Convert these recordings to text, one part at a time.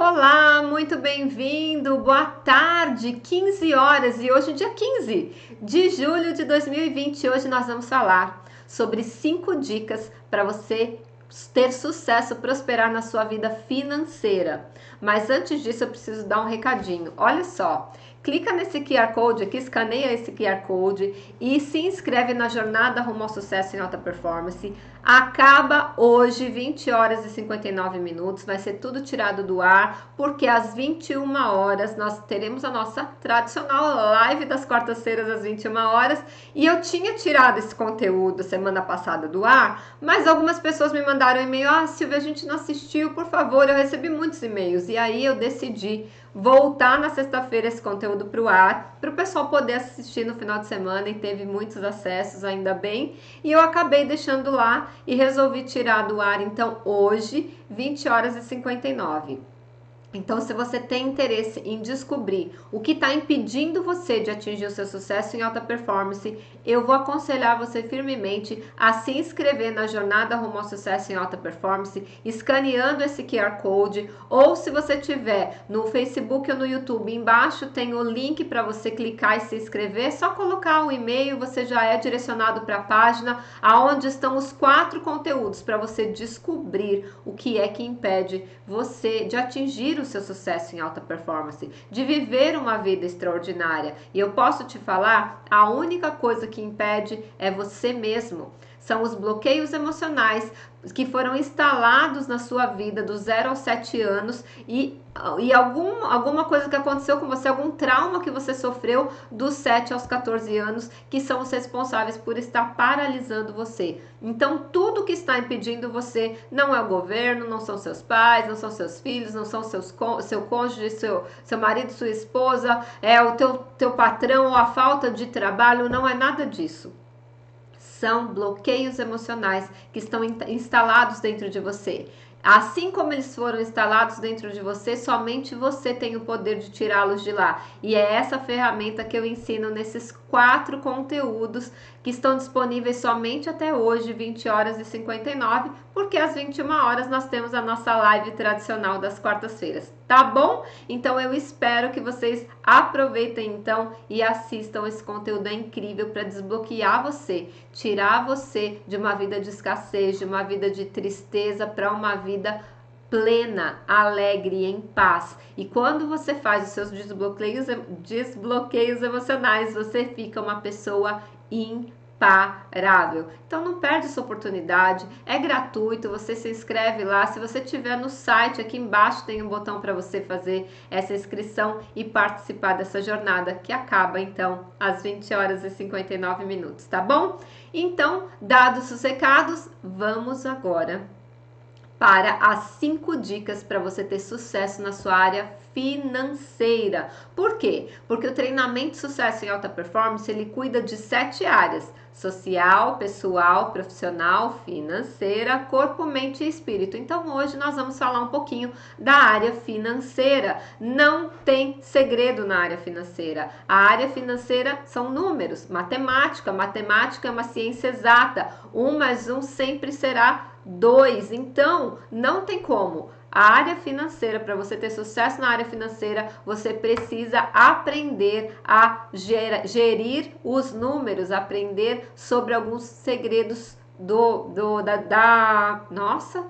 Olá, muito bem-vindo, boa tarde, 15 horas e hoje dia 15 de julho de 2020. Hoje nós vamos falar sobre 5 dicas para você ter sucesso, prosperar na sua vida financeira. Mas antes disso eu preciso dar um recadinho, olha só. Clica nesse QR Code aqui, escaneia esse QR Code e se inscreve na jornada rumo ao sucesso em alta performance. Acaba hoje, 20 horas e 59 minutos, vai ser tudo tirado do ar, porque às 21 horas nós teremos a nossa tradicional live das quartas-feiras às 21 horas. E eu tinha tirado esse conteúdo semana passada do ar, mas algumas pessoas me mandaram um e-mail: Silvia, a gente não assistiu, por favor. Eu recebi muitos e-mails e aí eu decidi voltar na sexta-feira esse conteúdo para o ar, para o pessoal poder assistir no final de semana, e teve muitos acessos, ainda bem, e eu acabei deixando lá e resolvi tirar do ar, então, hoje, 20 horas e 59. Então, se você tem interesse em descobrir o que está impedindo você de atingir o seu sucesso em alta performance, eu vou aconselhar você firmemente a se inscrever na jornada rumo ao sucesso em alta performance, escaneando esse QR Code, ou se você tiver no Facebook ou no YouTube, embaixo tem o link para você clicar e se inscrever, só colocar o e-mail, você já é direcionado para a página aonde estão os 4 conteúdos para você descobrir o que é que impede você de atingir o seu sucesso em alta performance, de viver uma vida extraordinária. E eu posso te falar, a única coisa que impede é você mesmo. São os bloqueios emocionais que foram instalados na sua vida do 0 aos 7 anos e alguma coisa que aconteceu com você, algum trauma que você sofreu dos 7 aos 14 anos, que são os responsáveis por estar paralisando você. Então, tudo que está impedindo você não é o governo, não são seus pais, não são seus filhos, não são seu cônjuge, seu marido, sua esposa, é o teu patrão ou a falta de trabalho, não é nada disso. São bloqueios emocionais que estão instalados dentro de você. Assim como eles foram instalados dentro de você, somente você tem o poder de tirá-los de lá. E é essa ferramenta que eu ensino nesses 4 conteúdos que estão disponíveis somente até hoje, 20 horas e 59, porque às 21 horas nós temos a nossa live tradicional das quartas-feiras, tá bom? Então eu espero que vocês aproveitem então e assistam esse conteúdo, é incrível para desbloquear você, tirar você de uma vida de escassez, de uma vida de tristeza para uma vida plena, alegre, em paz. E quando você faz os seus desbloqueios emocionais, você fica uma pessoa imparável. Então não perde essa oportunidade, é gratuito, você se inscreve lá. Se você tiver no site, aqui embaixo tem um botão para você fazer essa inscrição e participar dessa jornada que acaba então às 20 horas e 59 minutos, tá bom? Então, dados os recados, vamos agora para as 5 dicas para você ter sucesso na sua área financeira. Por quê? Porque o treinamento Sucesso em Alta Performance, ele cuida de 7 áreas: social, pessoal, profissional, financeira, corpo, mente e espírito. Então hoje nós vamos falar um pouquinho da área financeira. Não tem segredo na área financeira. A área financeira são números, matemática. Matemática é uma ciência exata. 1 mais 1 sempre será 2. Então não tem como. A área financeira, para você ter sucesso na área financeira, você precisa aprender a gerir os números, aprender sobre alguns segredos Nossa,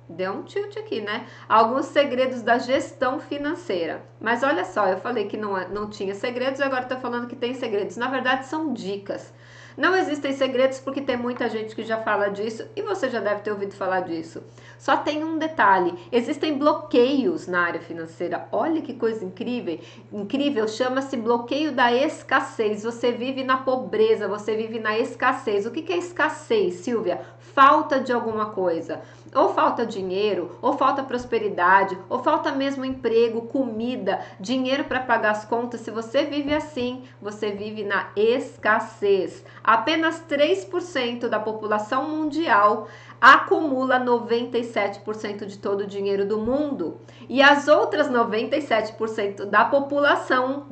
deu um tilt aqui, né? Alguns segredos da gestão financeira. Mas olha só, eu falei que não tinha segredos, agora estou falando que tem segredos. Na verdade, são dicas. Não existem segredos porque tem muita gente que já fala disso e você já deve ter ouvido falar disso. Só tem um detalhe: existem bloqueios na área financeira. Olha que coisa incrível. Incrível, chama-se bloqueio da escassez. Você vive na pobreza, você vive na escassez. O que é escassez, Silvia? Falta de alguma coisa. Ou falta dinheiro, ou falta prosperidade, ou falta mesmo emprego, comida, dinheiro para pagar as contas. Se você vive assim, você vive na escassez. Apenas 3% da população mundial acumula 97% de todo o dinheiro do mundo. E as outras 97% da população,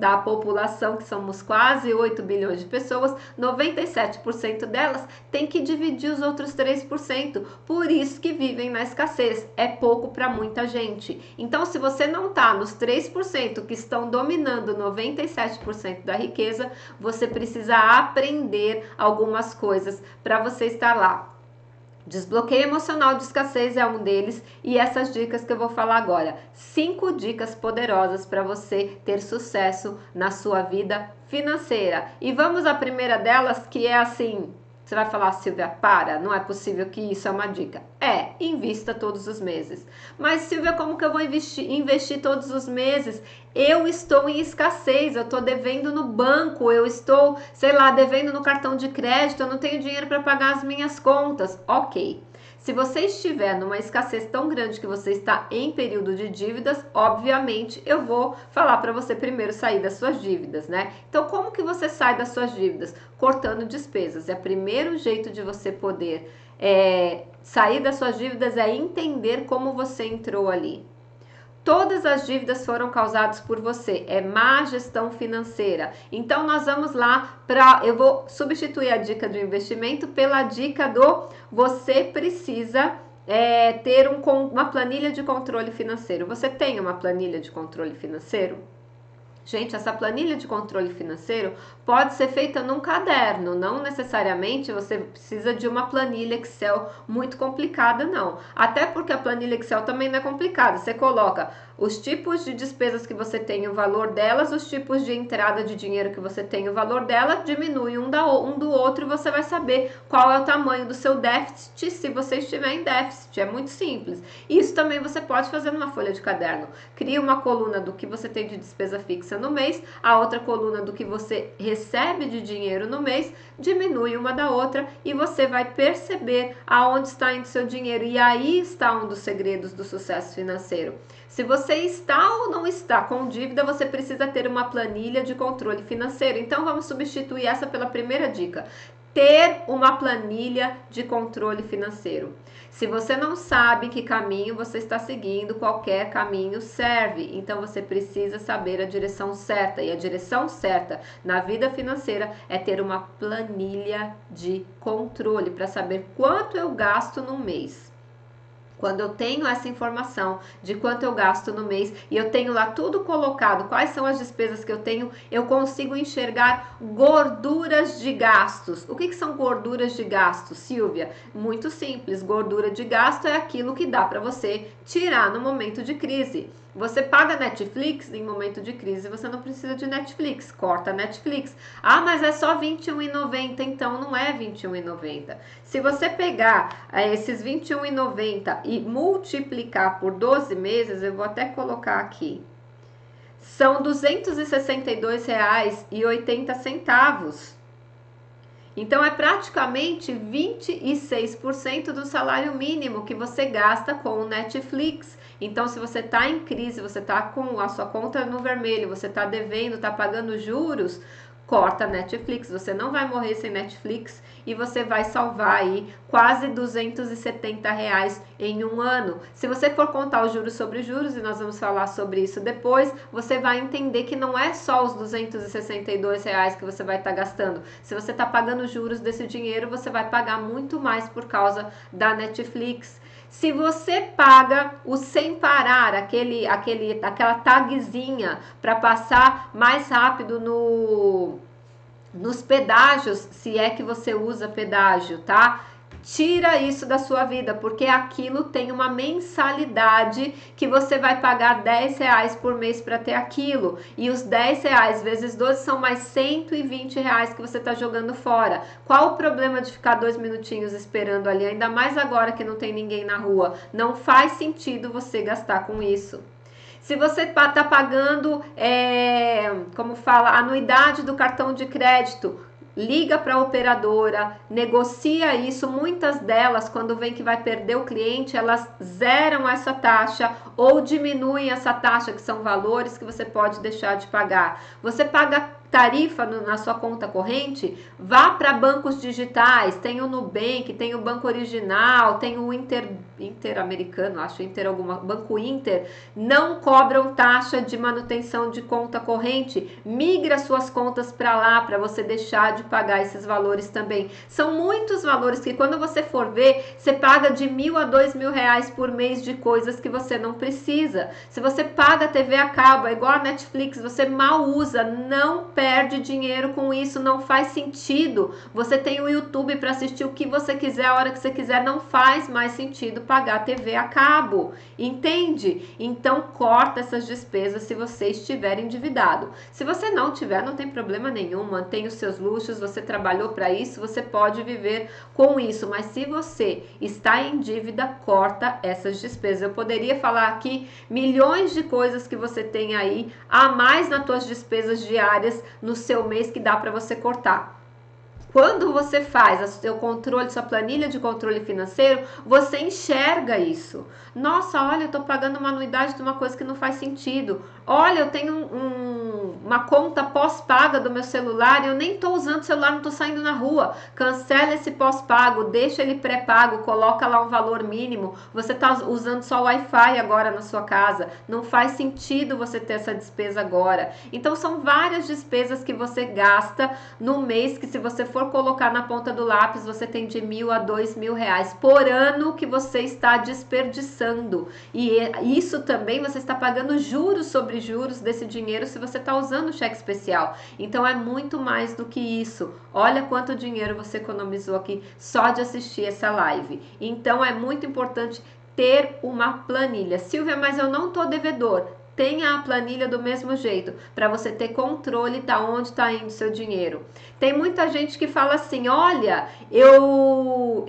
que somos quase 8 bilhões de pessoas, 97% delas tem que dividir os outros 3%. Por isso que vivem na escassez. É pouco para muita gente. Então, se você não está nos 3% que estão dominando 97% da riqueza, você precisa aprender algumas coisas para você estar lá. Desbloqueio emocional de escassez é um deles e essas dicas que eu vou falar agora. 5 dicas poderosas para você ter sucesso na sua vida financeira. E vamos à primeira delas, que é assim... Você vai falar, Silvia, para, não é possível que isso é uma dica. Invista todos os meses. Mas, Silvia, como que eu vou investir todos os meses? Eu estou em escassez, eu estou devendo no banco, eu estou, sei lá, devendo no cartão de crédito, eu não tenho dinheiro para pagar as minhas contas. Ok. Se você estiver numa escassez tão grande que você está em período de dívidas, obviamente eu vou falar para você primeiro sair das suas dívidas, né? Então, como que você sai das suas dívidas? Cortando despesas. É o primeiro jeito de você poder sair das suas dívidas, é entender como você entrou ali. Todas as dívidas foram causadas por você, é má gestão financeira. Então nós vamos lá eu vou substituir a dica do investimento pela dica do você precisa ter uma planilha de controle financeiro. Você tem uma planilha de controle financeiro? Gente, essa planilha de controle financeiro pode ser feita num caderno, não necessariamente você precisa de uma planilha Excel muito complicada, não. Até porque a planilha Excel também não é complicada. Você coloca os tipos de despesas que você tem, o valor delas, os tipos de entrada de dinheiro que você tem, o valor dela, diminui um do outro e você vai saber qual é o tamanho do seu déficit se você estiver em déficit. É muito simples. Isso também você pode fazer numa folha de caderno. Cria uma coluna do que você tem de despesa fixa no mês, a outra coluna do que você recebe de dinheiro no mês, diminui uma da outra e você vai perceber aonde está indo seu dinheiro. E aí está um dos segredos do sucesso financeiro. Se você está ou não está com dívida, você precisa ter uma planilha de controle financeiro. Então vamos substituir essa pela primeira dica. Ter uma planilha de controle financeiro. Se você não sabe que caminho você está seguindo, qualquer caminho serve. Então você precisa saber a direção certa. E a direção certa na vida financeira é ter uma planilha de controle para saber quanto eu gasto no mês. Quando eu tenho essa informação de quanto eu gasto no mês e eu tenho lá tudo colocado, quais são as despesas que eu tenho, eu consigo enxergar gorduras de gastos. O que são gorduras de gastos, Silvia? Muito simples, gordura de gasto é aquilo que dá para você tirar no momento de crise. Você paga Netflix em momento de crise, você não precisa de Netflix, corta Netflix. Ah, mas é só R$21,90, então não é R$21,90. Se você pegar esses R$21,90 e multiplicar por 12 meses, eu vou até colocar aqui, são R$262,80. Então é praticamente 26% do salário mínimo que você gasta com o Netflix. Então, se você está em crise, você está com a sua conta no vermelho, você está devendo, está pagando juros, corta Netflix. Você não vai morrer sem Netflix e você vai salvar aí quase R$270 em um ano. Se você for contar os juros sobre juros, e nós vamos falar sobre isso depois, você vai entender que não é só os R$262 que você vai estar gastando. Se você está pagando juros desse dinheiro, você vai pagar muito mais por causa da Netflix. Se você paga o sem parar, aquela tagzinha para passar mais rápido nos pedágios, se é que você usa pedágio, tá? Tira isso da sua vida, porque aquilo tem uma mensalidade que você vai pagar R$10 por mês para ter aquilo. E os R$10 vezes 12 são mais R$120 que você está jogando fora. Qual o problema de ficar 2 minutinhos esperando ali? Ainda mais agora que não tem ninguém na rua. Não faz sentido você gastar com isso. Se você está pagando, como fala, anuidade do cartão de crédito, liga para a operadora, negocia isso. Muitas delas, quando vem que vai perder o cliente, elas zeram essa taxa ou diminuem essa taxa, que são valores que você pode deixar de pagar. Você tarifa na sua conta corrente, vá para bancos digitais, tem o Nubank, tem o Banco Original, tem o Interamericano, acho Banco Inter, não cobram taxa de manutenção de conta corrente, migra suas contas para lá para você deixar de pagar esses valores também. São muitos valores que quando você for ver, você paga de R$1.000 a R$2.000 por mês de coisas que você não precisa. Se você paga TV a cabo, é igual a Netflix, você mal usa, não perde dinheiro com isso, não faz sentido. Você tem o YouTube para assistir o que você quiser, a hora que você quiser, não faz mais sentido pagar TV a cabo, entende? Então corta essas despesas se você estiver endividado. Se você não tiver, não tem problema nenhum, mantém os seus luxos, você trabalhou para isso, você pode viver com isso, mas se você está em dívida, corta essas despesas. Eu poderia falar aqui milhões de coisas que você tem aí a mais nas suas despesas diárias no seu mês que dá para você cortar. Quando você faz o seu controle, sua planilha de controle financeiro, você enxerga isso. Nossa, olha, eu estou pagando uma anuidade de uma coisa que não faz sentido. Olha, eu tenho uma conta pós-paga do meu celular e eu nem estou usando o celular, não estou saindo na rua. Cancela esse pós-pago, deixa ele pré-pago, coloca lá um valor mínimo. Você está usando só o Wi-Fi agora na sua casa. Não faz sentido você ter essa despesa agora. Então, são várias despesas que você gasta no mês que, se você for colocar na ponta do lápis, você tem de R$1.000 a R$2.000 por ano que você está desperdiçando. E isso também você está pagando juros sobre juros desse dinheiro se você está usando o cheque especial. Então é muito mais do que isso. Olha quanto dinheiro você economizou aqui só de assistir essa live. Então é muito importante ter uma planilha. Silvia, mas eu não tô devedor. Tenha a planilha do mesmo jeito, para você ter controle de onde está indo seu dinheiro. Tem muita gente que fala assim, olha, eu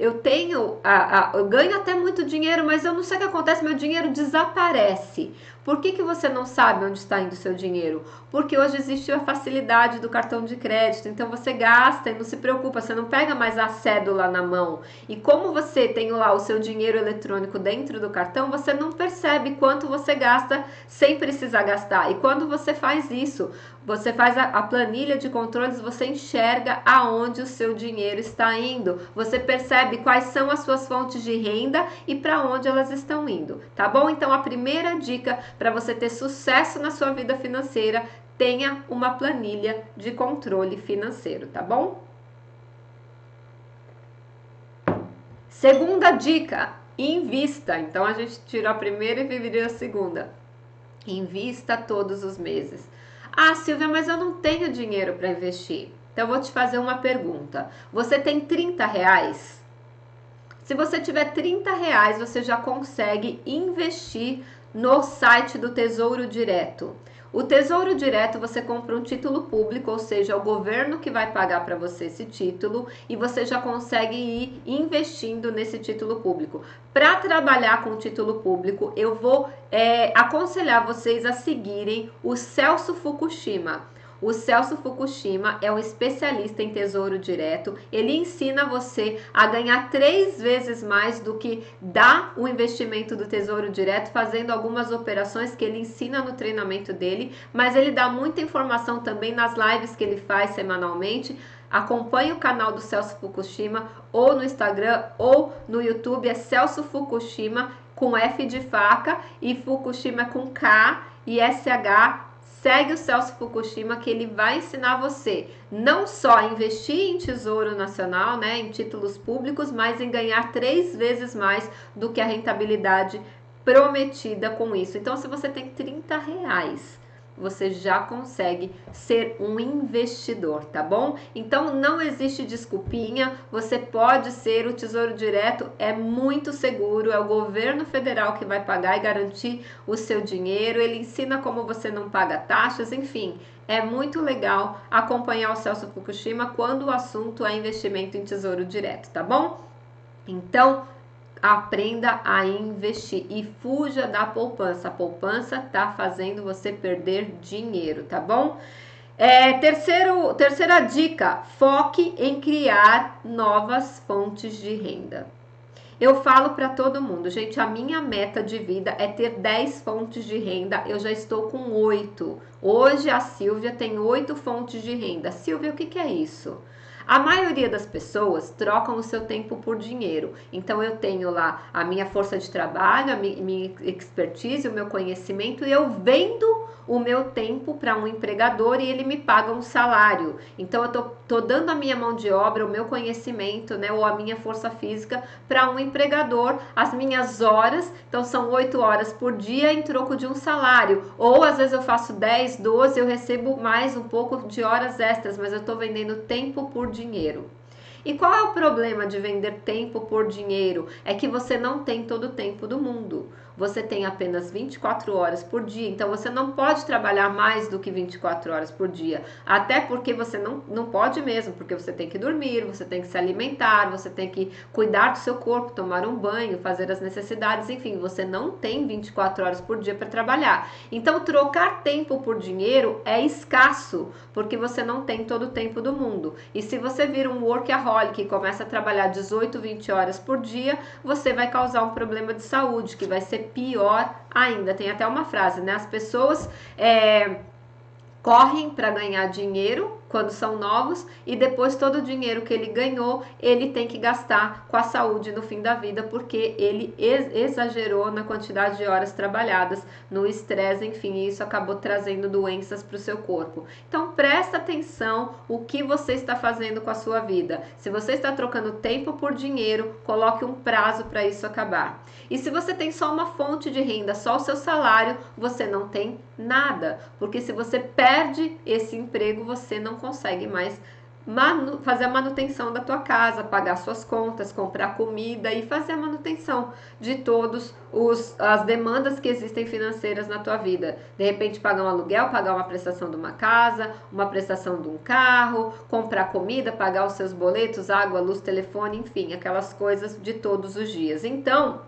ganho até muito dinheiro, mas eu não sei o que acontece, meu dinheiro desaparece. Por que você não sabe onde está indo o seu dinheiro? Porque hoje existe a facilidade do cartão de crédito, então você gasta e não se preocupa, você não pega mais a cédula na mão. E como você tem lá o seu dinheiro eletrônico dentro do cartão, você não percebe quanto você gasta sem precisar gastar. E quando você faz isso, você faz a planilha de controles, você enxerga aonde o seu dinheiro está indo. Você percebe quais são as suas fontes de renda e para onde elas estão indo, tá bom? Então a primeira dica para você ter sucesso na sua vida financeira, tenha uma planilha de controle financeiro, tá bom? Segunda dica, invista. Então a gente tirou a primeira e viveria a segunda. Invista todos os meses. Ah, Silvia, mas eu não tenho dinheiro para investir. Então eu vou te fazer uma pergunta. Você tem R$30? Se você tiver R$30, você já consegue investir no site do Tesouro Direto. O Tesouro Direto, você compra um título público, ou seja, é o governo que vai pagar para você esse título e você já consegue ir investindo nesse título público. Para trabalhar com o título público, eu vou aconselhar vocês a seguirem o Celso Fukushima. O Celso Fukushima é um especialista em Tesouro Direto. Ele ensina você a ganhar 3 vezes mais do que dá o investimento do Tesouro Direto, fazendo algumas operações que ele ensina no treinamento dele, mas ele dá muita informação também nas lives que ele faz semanalmente. Acompanhe o canal do Celso Fukushima ou no Instagram ou no YouTube, é Celso Fukushima com F de faca e Fukushima com K e SH. Segue o Celso Fukushima que ele vai ensinar você não só a investir em tesouro nacional, né, em títulos públicos, mas em ganhar 3 vezes mais do que a rentabilidade prometida com isso. Então, se você tem R$30, você já consegue ser um investidor, tá bom? Então não existe desculpinha, você pode ser. O Tesouro Direto é muito seguro, é o governo federal que vai pagar e garantir o seu dinheiro, ele ensina como você não paga taxas, enfim, é muito legal acompanhar o Celso Fukushima quando o assunto é investimento em Tesouro Direto, tá bom? Então, aprenda a investir e fuja da poupança. A poupança tá fazendo você perder dinheiro, tá bom? Terceira dica, foque em criar novas fontes de renda. Eu falo para todo mundo, gente, a minha meta de vida é ter 10 fontes de renda, eu já estou com 8. Hoje a Silvia tem 8 fontes de renda. Silvia, o que que é isso? A maioria das pessoas trocam o seu tempo por dinheiro. Então eu tenho lá a minha força de trabalho, a minha expertise, o meu conhecimento e eu vendo o meu tempo para um empregador e ele me paga um salário. Então eu tô dando a minha mão de obra, o meu conhecimento, né, ou a minha força física para um empregador, as minhas horas, então são 8 horas por dia em troco de um salário. Ou às vezes eu faço 10, 12, eu recebo mais um pouco de horas extras, mas eu estou vendendo tempo por dinheiro. E qual é o problema de vender tempo por dinheiro? É que você não tem todo o tempo do mundo. Você tem apenas 24 horas por dia, então você não pode trabalhar mais do que 24 horas por dia. Até porque você não pode mesmo, porque você tem que dormir, você tem que se alimentar, você tem que cuidar do seu corpo, tomar um banho, fazer as necessidades, enfim, você não tem 24 horas por dia para trabalhar. Então, trocar tempo por dinheiro é escasso, porque você não tem todo o tempo do mundo. E se você vir um workaholic e começa a trabalhar 18, 20 horas por dia, você vai causar um problema de saúde, que vai ser pior ainda. Tem até uma frase, né? As pessoas correm para ganhar dinheiro quando são novos e depois todo o dinheiro que ele ganhou ele tem que gastar com a saúde no fim da vida porque ele exagerou na quantidade de horas trabalhadas, no estresse, enfim, e isso acabou trazendo doenças para o seu corpo. Então presta atenção o que você está fazendo com a sua vida. Se você está trocando tempo por dinheiro, coloque um prazo para isso acabar. E se você tem só uma fonte de renda, só o seu salário, você não tem nada, porque se você perde esse emprego, você não consegue mais fazer a manutenção da tua casa, pagar suas contas, comprar comida e fazer a manutenção de todos as demandas que existem financeiras na tua vida. De repente pagar um aluguel, pagar uma prestação de uma casa, uma prestação de um carro, comprar comida, pagar os seus boletos, água, luz, telefone, enfim, aquelas coisas de todos os dias. Então,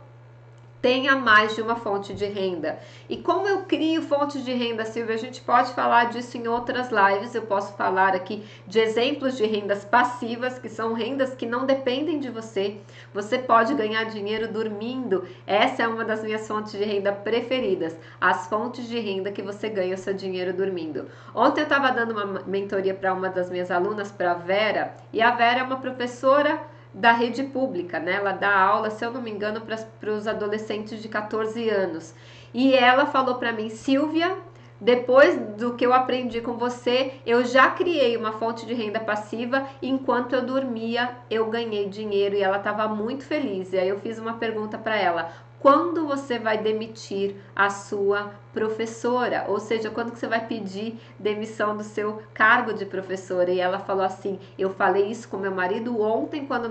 tenha mais de uma fonte de renda. E como eu crio fontes de renda, Silvia? A gente pode falar disso em outras lives. Eu posso falar aqui de exemplos de rendas passivas, que são rendas que não dependem de você. Você pode ganhar dinheiro dormindo. Essa é uma das minhas fontes de renda preferidas. As fontes de renda que você ganha o seu dinheiro dormindo. Ontem eu estava dando uma mentoria para uma das minhas alunas, para a Vera, e a Vera é uma professora da rede pública, né? Ela dá aula, se eu não me engano, para os adolescentes de 14 anos. E ela falou para mim, Silvia, depois do que eu aprendi com você, eu já criei uma fonte de renda passiva e enquanto eu dormia, eu ganhei dinheiro e ela estava muito feliz. E aí eu fiz uma pergunta para ela, quando você vai demitir a sua professora? Ou seja, quando que você vai pedir demissão do seu cargo de professora? E ela falou assim, eu falei isso com meu marido ontem quando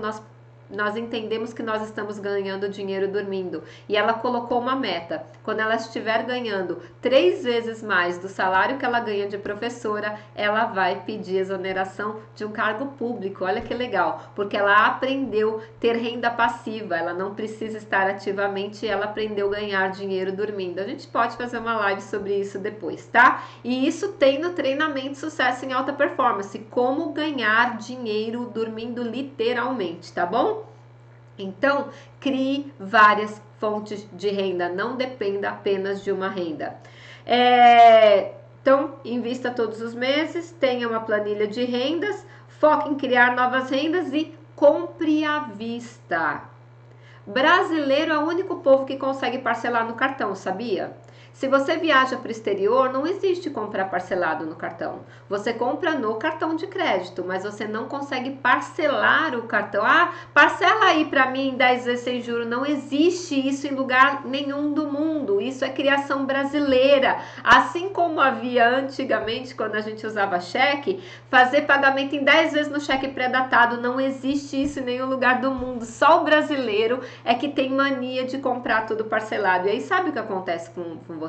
nós entendemos que nós estamos ganhando dinheiro dormindo. E ela colocou uma meta. Quando ela estiver ganhando 3 vezes mais do salário que ela ganha de professora, ela vai pedir exoneração de um cargo público. Olha que legal, porque ela aprendeu ter renda passiva. Ela não precisa estar ativamente, ela aprendeu a ganhar dinheiro dormindo. A gente pode fazer uma live sobre isso depois, tá? E isso tem no treinamento Sucesso em Alta Performance, como ganhar dinheiro dormindo literalmente, tá bom? Então, crie várias fontes de renda, não dependa apenas de uma renda. Então, invista todos os meses, tenha uma planilha de rendas, foque em criar novas rendas e compre à vista. Brasileiro é o único povo que consegue parcelar no cartão, sabia? Se você viaja para o exterior, não existe comprar parcelado no cartão. Você compra no cartão de crédito, mas você não consegue parcelar o cartão. Ah, parcela aí para mim em 10 vezes sem juros. Não existe isso em lugar nenhum do mundo. Isso é criação brasileira. Assim como havia antigamente, quando a gente usava cheque, fazer pagamento em 10 vezes no cheque pré-datado. Não existe isso em nenhum lugar do mundo. Só o brasileiro é que tem mania de comprar tudo parcelado. E aí sabe o que acontece com você?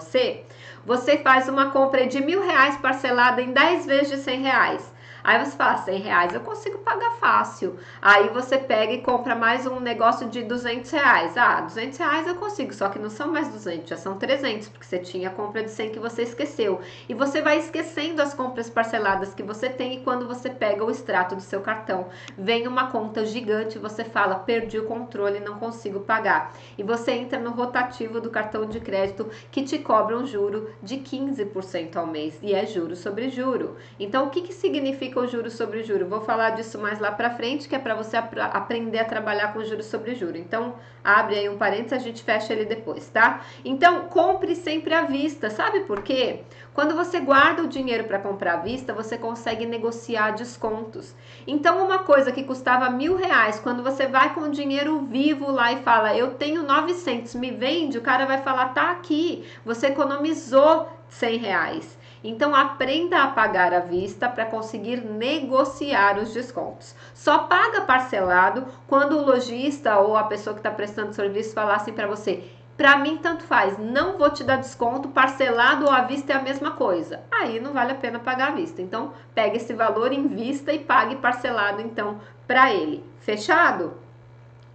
Você faz uma compra de R$1.000 parcelada em 10 vezes de R$100. Aí você fala, R$100 eu consigo pagar fácil. Aí você pega e compra mais um negócio de R$200. Ah, R$200 eu consigo, só que não são mais 200, já são 300, porque você tinha a compra de 100 que você esqueceu. E você vai esquecendo as compras parceladas que você tem e quando você pega o extrato do seu cartão, vem uma conta gigante e você fala, perdi o controle, não consigo pagar. E você entra no rotativo do cartão de crédito que te cobra um juro de 15% ao mês e é juro sobre juro. Então, o que significa o juro sobre juro? Vou falar disso mais lá pra frente, que é para você aprender a trabalhar com juro sobre juro. Então, abre aí um parênteses, a gente fecha ele depois, tá? Então, compre sempre à vista. Sabe por quê? Quando você guarda o dinheiro para comprar à vista, você consegue negociar descontos. Então, uma coisa que custava R$1.000, quando você vai com o dinheiro vivo lá e fala, eu tenho 900, me vende, o cara vai falar, tá aqui, você economizou R$100. Então, aprenda a pagar à vista para conseguir negociar os descontos. Só paga parcelado quando o lojista ou a pessoa que está prestando serviço falar assim para você, para mim tanto faz, não vou te dar desconto, parcelado ou à vista é a mesma coisa. Aí não vale a pena pagar à vista. Então, pega esse valor em vista e pague parcelado então para ele. Fechado?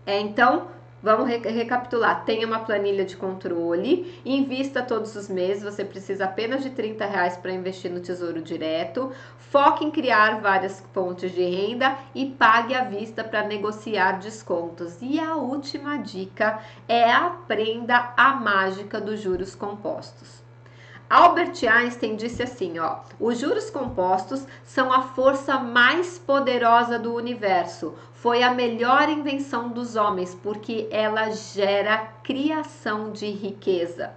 Então, vamos recapitular. Tenha uma planilha de controle, invista todos os meses, você precisa apenas de R$30 para investir no Tesouro Direto, foque em criar várias fontes de renda e pague à vista para negociar descontos. E a última dica é aprenda a mágica dos juros compostos. Albert Einstein disse assim, ó, os juros compostos são a força mais poderosa do universo. Foi a melhor invenção dos homens, porque ela gera criação de riqueza.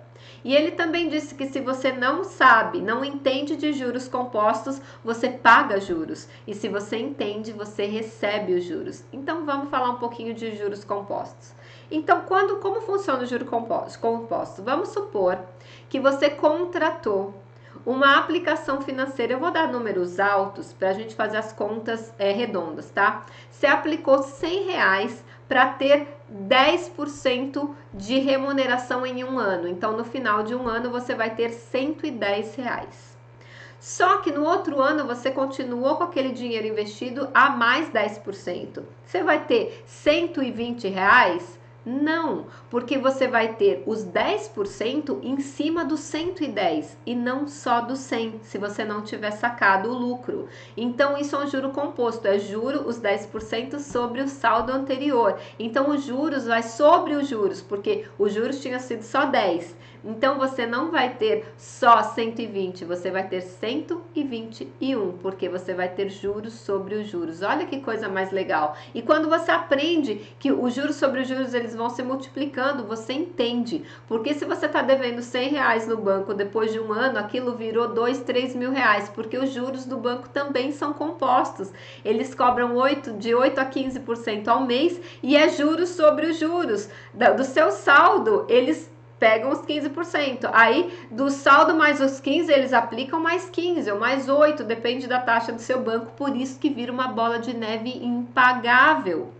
E ele também disse que se você não sabe, não entende de juros compostos, você paga juros. E se você entende, você recebe os juros. Então vamos falar um pouquinho de juros compostos. Então, como funciona o juro composto? Vamos supor que você contratou uma aplicação financeira, eu vou dar números altos para a gente fazer as contas redondas, tá? Você aplicou R$100 para ter 10% de remuneração em um ano. Então, no final de um ano, você vai ter R$110. Só que no outro ano você continuou com aquele dinheiro investido a mais 10%. Você vai ter R$120? Não, porque você vai ter os 10% em cima dos 110 e não só dos 100, se você não tiver sacado o lucro. Então, isso é um juro composto, é juro os 10% sobre o saldo anterior. Então, os juros vai sobre os juros, porque os juros tinham sido só 10. Então, você não vai ter só 120, você vai ter 121, porque você vai ter juros sobre os juros. Olha que coisa mais legal. E quando você aprende que os juros sobre os juros, eles vão se multiplicando, você entende. Porque se você está devendo R$100 no banco, depois de um ano, aquilo virou R$2, R$3.000, porque os juros do banco também são compostos. Eles cobram de 8 a 15% ao mês e é juros sobre os juros. Do seu saldo, eles pegam os 15%. Aí, do saldo mais os 15, eles aplicam mais 15 ou mais 8, depende da taxa do seu banco, por isso que vira uma bola de neve impagável.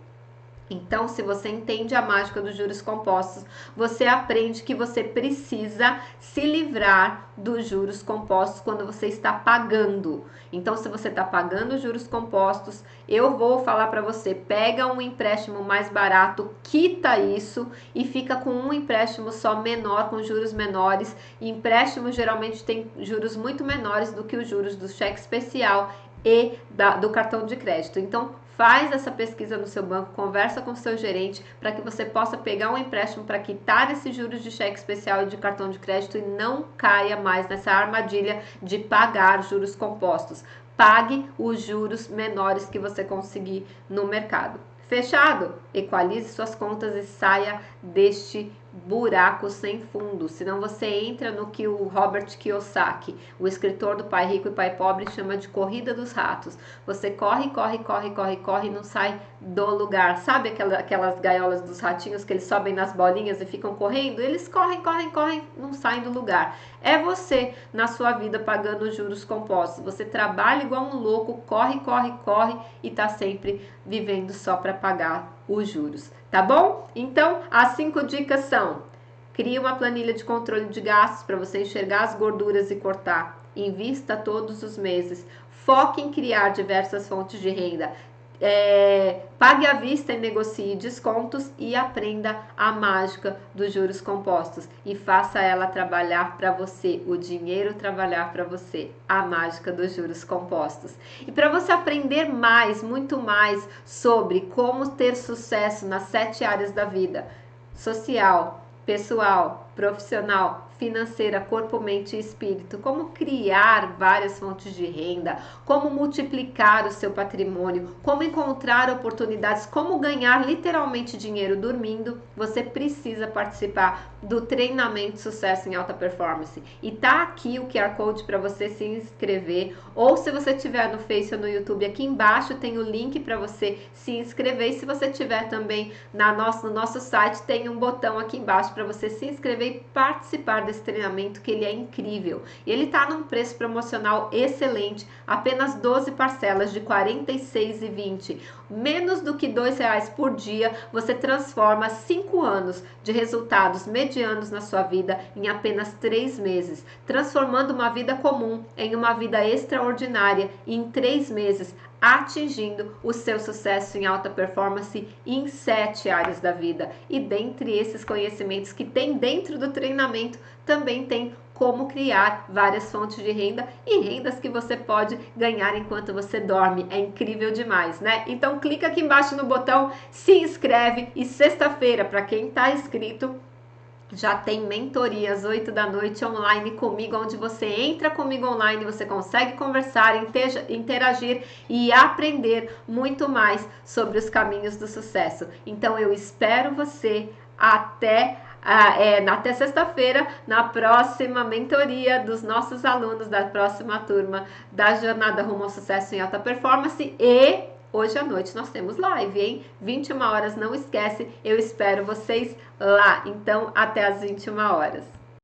Então, se você entende a mágica dos juros compostos, você aprende que você precisa se livrar dos juros compostos quando você está pagando. Então, se você está pagando juros compostos, eu vou falar para você, pega um empréstimo mais barato, quita isso e fica com um empréstimo só menor, com juros menores. E empréstimo geralmente tem juros muito menores do que os juros do cheque especial e do cartão de crédito. Então, faz essa pesquisa no seu banco, conversa com o seu gerente para que você possa pegar um empréstimo para quitar esses juros de cheque especial e de cartão de crédito e não caia mais nessa armadilha de pagar juros compostos. Pague os juros menores que você conseguir no mercado. Fechado? Equalize suas contas e saia deste buraco sem fundo, senão você entra no que o Robert Kiyosaki, o escritor do Pai Rico e Pai Pobre, chama de corrida dos ratos. Você corre e não sai do lugar. Sabe aquelas gaiolas dos ratinhos que eles sobem nas bolinhas e ficam correndo? Eles correm, não saem do lugar. É você na sua vida pagando juros compostos. Você trabalha igual um louco, corre e tá sempre vivendo só para pagar os juros. Tá bom? Então, as 5 dicas são: crie uma planilha de controle de gastos para você enxergar as gorduras e cortar. Invista todos os meses. foque em criar diversas fontes de renda. Pague à vista e negocie descontos e aprenda a mágica dos juros compostos e faça ela trabalhar para você, o dinheiro trabalhar para você, a mágica dos juros compostos. E para você aprender mais, muito mais sobre como ter sucesso nas 7 áreas da vida: social, pessoal, profissional, financeira, corpo, mente e espírito, como criar várias fontes de renda, como multiplicar o seu patrimônio, como encontrar oportunidades, como ganhar literalmente dinheiro dormindo, você precisa participar do treinamento Sucesso em Alta Performance. E tá aqui o QR Code para você se inscrever, ou se você tiver no Face ou no YouTube, aqui embaixo tem o link para você se inscrever. E se você tiver também no nosso site, tem um botão aqui embaixo para você se inscrever e participar desse treinamento, que ele é incrível. E ele tá num preço promocional excelente, apenas 12 parcelas de R$ 46,20, menos do que R$2 por dia. Você transforma 5 anos de resultados medianos na sua vida em apenas 3 meses, transformando uma vida comum em uma vida extraordinária em 3 meses, atingindo o seu sucesso em alta performance em 7 áreas da vida. E dentre esses conhecimentos que tem dentro do treinamento, também tem como criar várias fontes de renda e rendas que você pode ganhar enquanto você dorme. É incrível demais, né? Então clica aqui embaixo no botão, se inscreve, e sexta-feira, para quem está inscrito, já tem mentoria às 8 da noite online comigo, onde você entra comigo online, você consegue conversar, interagir e aprender muito mais sobre os caminhos do sucesso. Então eu espero você até sexta-feira, na próxima mentoria dos nossos alunos da próxima turma da Jornada Rumo ao Sucesso em Alta Performance. E hoje à noite nós temos live, hein? 21 horas, não esquece, eu espero vocês lá. Então, até às 21 horas.